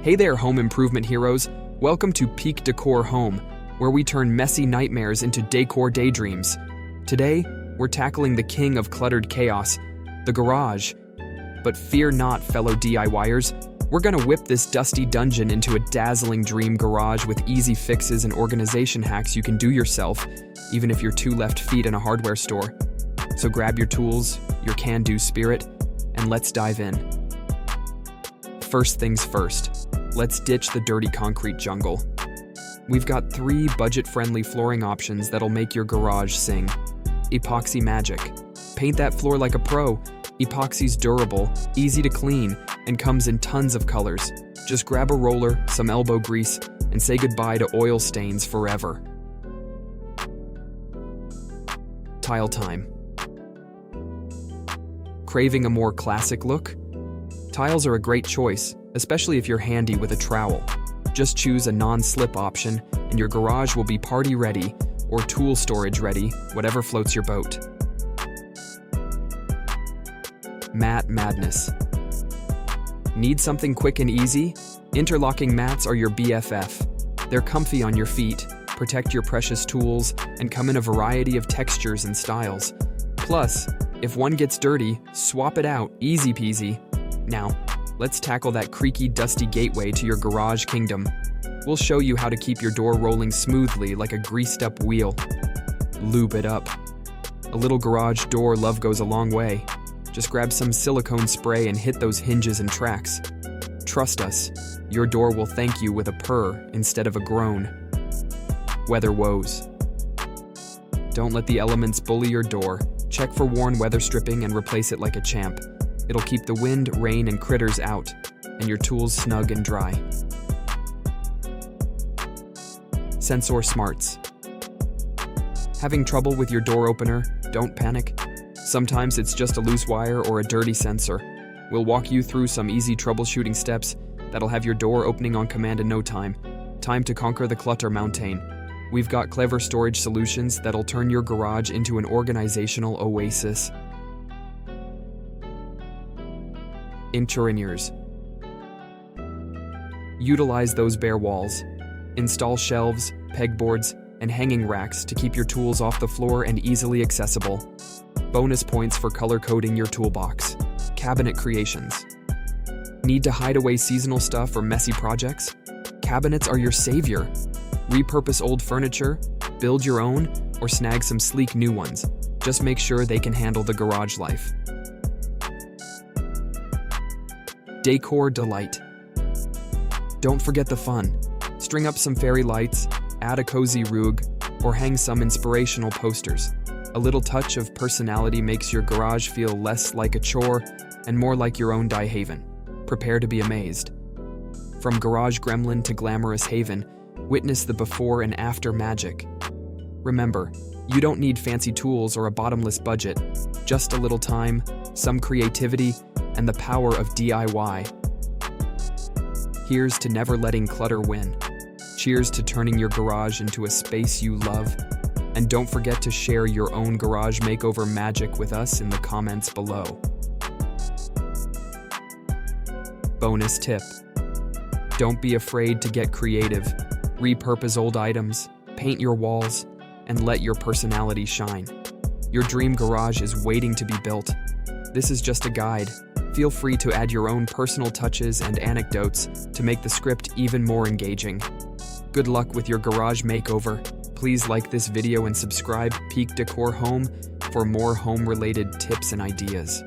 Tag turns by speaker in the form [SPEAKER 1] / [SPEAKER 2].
[SPEAKER 1] Hey there, home improvement heroes. Welcome to Decor Home, where we turn messy nightmares into decor daydreams. Today, we're tackling the king of cluttered chaos, the garage. But fear not, fellow DIYers. We're gonna whip this dusty dungeon into a dazzling dream garage with easy fixes and organization hacks you can do yourself, even if you're two left feet in a hardware store. So grab your tools, your can-do spirit, and let's dive in. First things first, let's ditch the dirty concrete jungle. We've got 3 budget-friendly flooring options that'll make your garage sing. Epoxy magic. Paint that floor like a pro. Epoxy's durable, easy to clean, and comes in tons of colors. Just grab a roller, some elbow grease, and say goodbye to oil stains forever. Tile time. Craving a more classic look? Tiles are a great choice, especially if you're handy with a trowel. Just choose a non-slip option, and your garage will be party ready or tool storage ready, whatever floats your boat. Mat madness. Need something quick and easy? Interlocking mats are your BFF. They're comfy on your feet, protect your precious tools, and come in a variety of textures and styles. Plus, if one gets dirty, swap it out, easy peasy. Now, let's tackle that creaky, dusty gateway to your garage kingdom. We'll show you how to keep your door rolling smoothly like a greased-up wheel. Lube it up. A little garage door love goes a long way. Just grab some silicone spray and hit those hinges and tracks. Trust us, your door will thank you with a purr instead of a groan. Weather woes. Don't let the elements bully your door. Check for worn weather stripping and replace it like a champ. It'll keep the wind, rain, and critters out, and your tools snug and dry. Sensor smarts. Having trouble with your door opener? Don't panic. Sometimes it's just a loose wire or a dirty sensor. We'll walk you through some easy troubleshooting steps that'll have your door opening on command in no time. Time to conquer the clutter mountain. We've got clever storage solutions that'll turn your garage into an organizational oasis. Interiors. Utilize those bare walls. Install shelves, pegboards, and hanging racks to keep your tools off the floor and easily accessible. Bonus points for color coding your toolbox. Cabinet creations. Need to hide away seasonal stuff or messy projects? Cabinets are your savior. Repurpose old furniture, build your own, or snag some sleek new ones. Just make sure they can handle the garage life. Decor delight. Don't forget the fun. String up some fairy lights, add a cozy rug, or hang some inspirational posters. A little touch of personality makes your garage feel less like a chore and more like your own haven. Prepare to be amazed. From garage gremlin to glamorous haven, witness the before and after magic. Remember, you don't need fancy tools or a bottomless budget, just a little time, some creativity, and the power of DIY. Here's to never letting clutter win. Cheers to turning your garage into a space you love. And don't forget to share your own garage makeover magic with us in the comments below. Bonus tip. Don't be afraid to get creative. Repurpose old items, paint your walls, and let your personality shine. Your dream garage is waiting to be built. This is just a guide. Feel free to add your own personal touches and anecdotes to make the script even more engaging. Good luck with your garage makeover. Please like this video and subscribe Decor Home for more home-related tips and ideas.